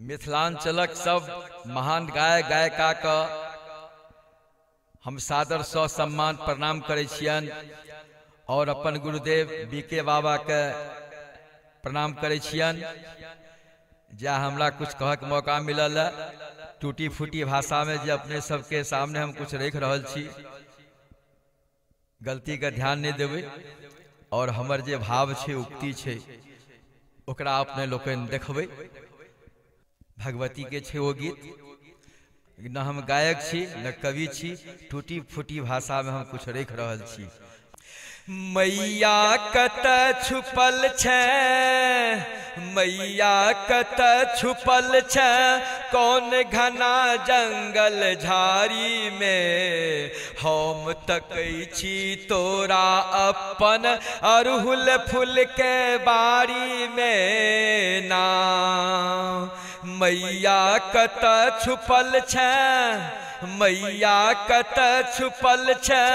मिथिलांचलक सब महान गायक गायिका का हम सादर सौ सम्मान प्रणाम करे छियन और अपन गुरुदेव बीके बाबा के प्रणाम करे छियन। जा हमरा कुछ कह के मौका मिलल टूटी फूटी भाषा में जे अपने सबके सामने हम कुछ रख रहल छी, गलती का ध्यान नहीं देवे और हमर जे भाव छे उक्ति छे ओकरा अपने लोकन देखबे। भगवती के छे वो गीत, न हम गायक छी न कवि छी, टूटी फूटी भाषा में हम कुछ रख रहल छी। मैया कत छुपल छे, मैया कत छुपल छे, कौन घना जंगल झाड़ी में, हम तकै छी तोरा अपन अरहुल फूल के बारी में ना। मैया कत छुपल छे, मैया कत छुपल छे,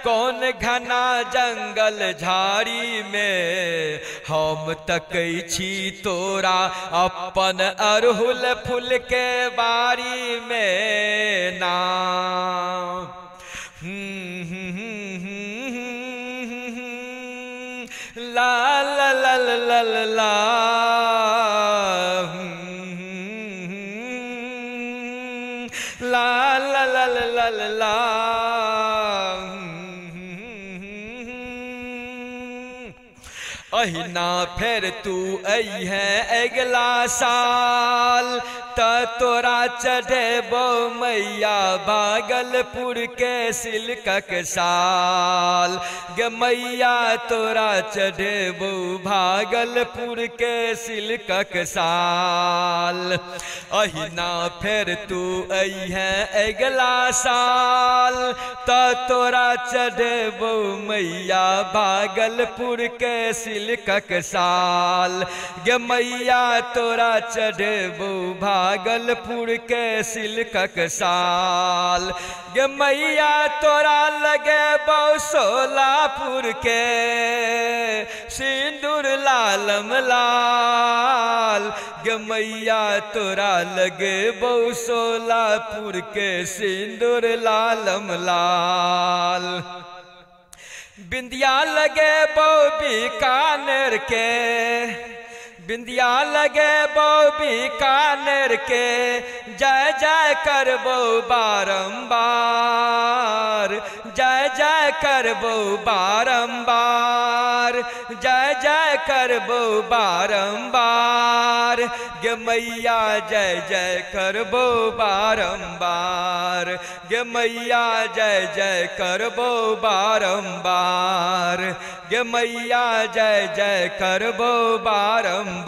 कौन घना जंगल झाड़ी में, हम तकै छी तोरा अपन अरहुल फूल के बारी में ना। ला ला ला ला ला ला ला ला ला ला ला ला। अहिना फिर तू अइहे अगला साल, त तोरा चढ़ेबो मैया भागलपुर के सिल्कक साल गे मैया, तोरा चढ़ेबो भागलपुर के सिल्कक साल। अहिना फिर तू अइहे अगला साल, त तोरा चढ़ेबो मैया भागलपुर के सिल्कक साल गे मैया, तोरा चढ़ेबो भागलपुर के सिल्कक साल गे मैया, तोरा लगेबो सोलापुर के सिंदूर लालम लाल गे मैया, तोरा लगेबो सोलापुर के सिंदूर लालम लाल। बिंदिया लगेबो बीकानेर के, बिंदिया लगेबो बीकानेर के, जय जय करबो बारंबार, जय जय करबो बारंबार, जय जय करबो बारंबार गे मैया, जय जय करबो बारंबार गे मैया, जय जय करबो बारंबार गे मैया, जय जय करबो बारंबार।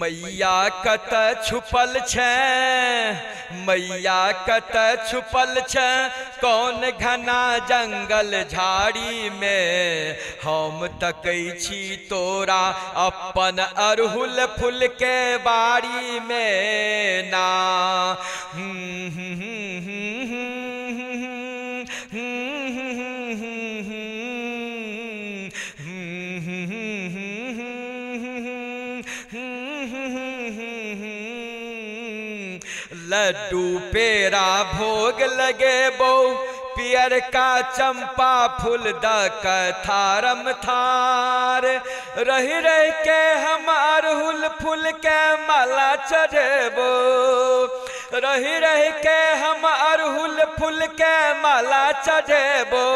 मैया कत छुपल छे, मैया कत छुपल छे, कौन घना जंगल झाड़ी में, हम तकै छी तोरा अपन अरहुल फूल के बारी में ना। लड्डू पेड़ा भोग लगेबो, पियर का चंपा फूल दक थारम थार, रही रही के हम अरहुल फूल के माला चढ़ेबो, रही रही के हम अरहुल फूल के माला चढ़ेबो,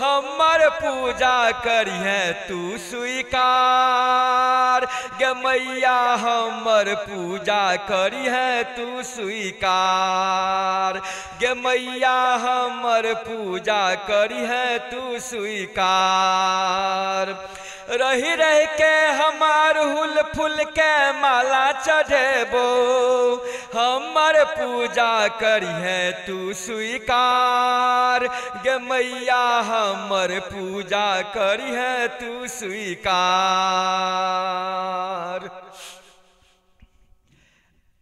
हमर पूजा करिहे तू स्वीकार गे मैया, हमर पूजा करिहे तू स्वीकार गे मैया, हमर पूजा करिहे तू स्वीकार। रही रही के हम अरहुल फूल के माला चढ़ेबो, हमर पूजा करिहे तू स्वीकार गे मैया, हमर पूजा करिहे तू स्वीकार।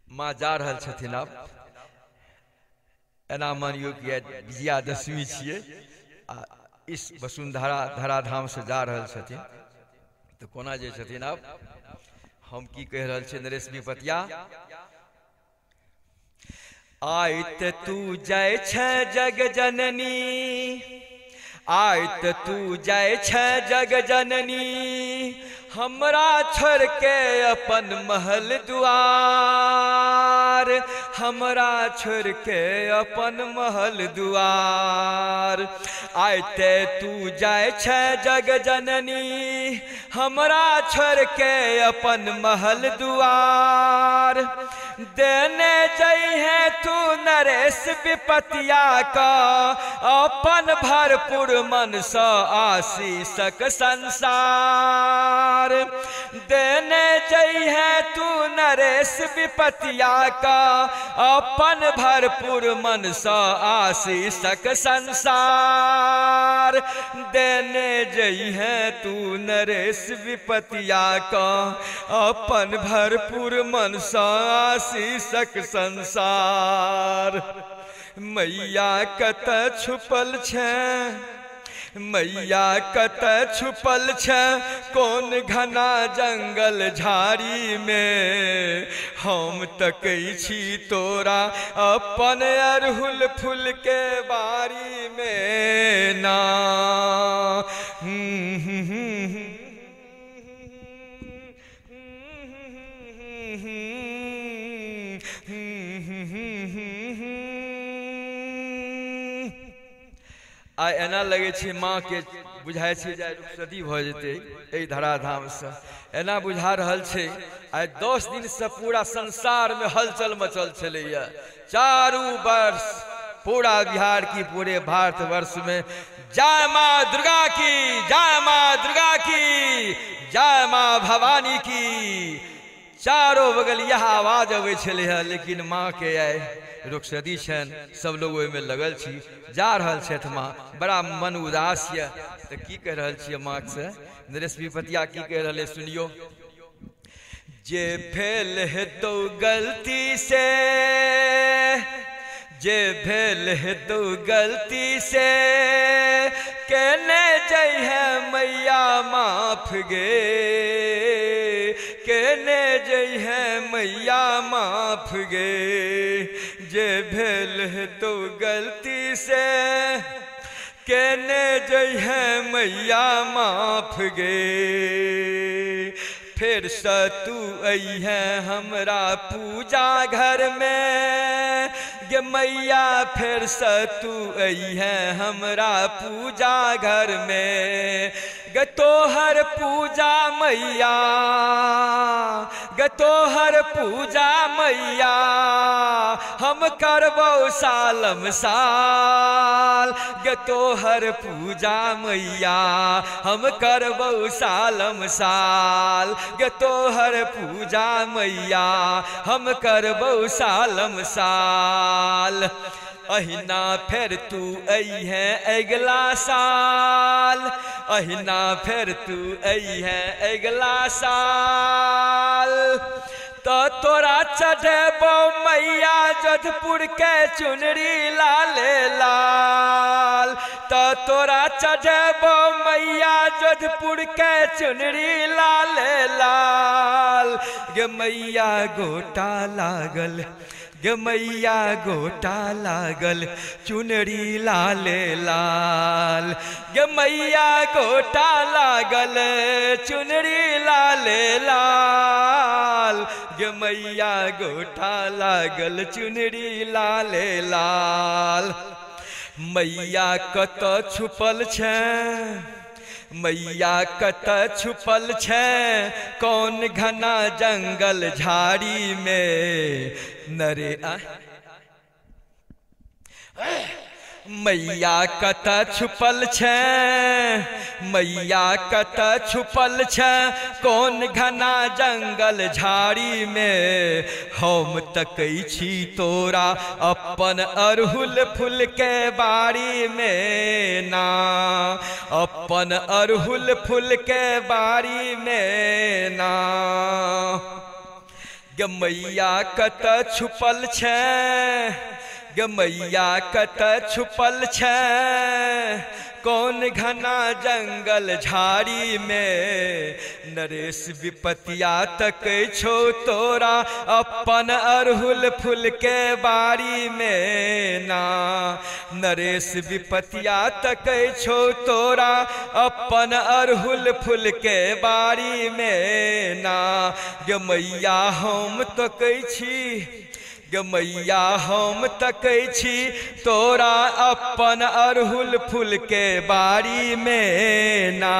माँ जा रहल छथिन आब, एना मानियो कि विजयादशमी छियै आ इस वसुंधरा धराधाम से जा रहल छथिन, तो कोना जे छथिन आब हम की कह रहल छी नरेश विपतिया। आइत तू जाय छ जग जननी, आइत तू जाय छ जग जननी, हमरा छोड़ के अपन महल दुआर, हमरा छोड़ के अपन महल दुआर। आइते तू जाय छ जग जननी, हमरा छोड़ के अपन महल दुआर। देने जइहे तू नरेश विपतिया का अपन भरपूर मन स आशीषक संसार। देने जइहे तू नरेश विपतिया का अपन भरपूर मन स आशीषक संसार। देने जइहे तू नरेश विपतिया का अपन भरपूर मन स आशीषक संसार। मैया कत छुपल छै, मैया कत छुपल छ कौन घना जंगल झाड़ी में। हम तकै छी तोरा अपन अरहुल फूल के बारी में ना। आइ एना लगे छै माँ के बुझाय छै जे रुखसती भ जेतै एहि धराधाम से। एना बुझा रहल छै आइ 10 दिन से पूरा संसार में हलचल मचल छलैया। चारू वर्ष पूरा बिहार की पूरे भारतवर्ष में जय माँ दुर्गा की, जय माँ दुर्गा की, जय माँ भवानी की, चारों बगल यह आवाज अबै छलै है। लेकिन माँ के आइ रुखसती छन, सब लोग ओहिमे लगल छी, जा रहल छथि माँ। बड़ा मन उदास है तो की कह रहल छियै माँ से। नरेश विपतिया की कह रहे सुनियो। जे भेल हेतौ गलती से, जे भेल हेतौ गलती से, केने जइहे मैया माफ गे, केने जइहे मैया माफ गे। जे भेल हेतौ गलती से, केने जइहे मैया माफ गे। फिर से तू अइहे हमरा पूजा घर में गे मैया, फिर से तू अइहे हमरा पूजा घर में। गे तोहर पूजा मैया, गे तोहर पूजा मैया, हम करबौ सालम साल। गे तोहर पूजा मैया, हम करबौ सालम साल। गे तोहर पूजा मैया, हम करबौ सालम साल। अहिना फिर तू अइहे अगला साल, अहिना फिर तू अइहे अगला साल। तो तोरा चढ़ेबो मैया जोधपुर के चुनरी लाले लाल। तो तोरा चढ़ेबो मैया जोधपुर के चुनरी लाले लाल। गे मैया गोटा लागल, गे मैया गोटा लागल चुनरी लाले लाल। गे मैया गोटा लागल चुनरी लाले लाल। गे मैया गोटा लागल चुनरी लाले लाल। मैया कत छुपल छै, मैया कत छुपल छै कौन घना जंगल झाड़ी में। नरे मैया कत छुपल छै, मैया कत छुपल छै कौन घना जंगल झाड़ी में। हम तकै छी तोरा अपन अरहुल फूल के बारी में ना, अपन अरहुल फूल के बारी में ना। गे मैया कत छुपल छै, गे मैया कत छुपल छै कौन घना जंगल झाड़ी में नरेश विपतिया तक छो तोरा अपन अरहुल फूल के बारी में ना नरेश विपतिया तक छो तोरा अपन अरहुल फूल के बारी में ना गे मैया हम तकै छी गे मैया हम तकै छी तोरा अपन अरहुल फूल के बारी में ना।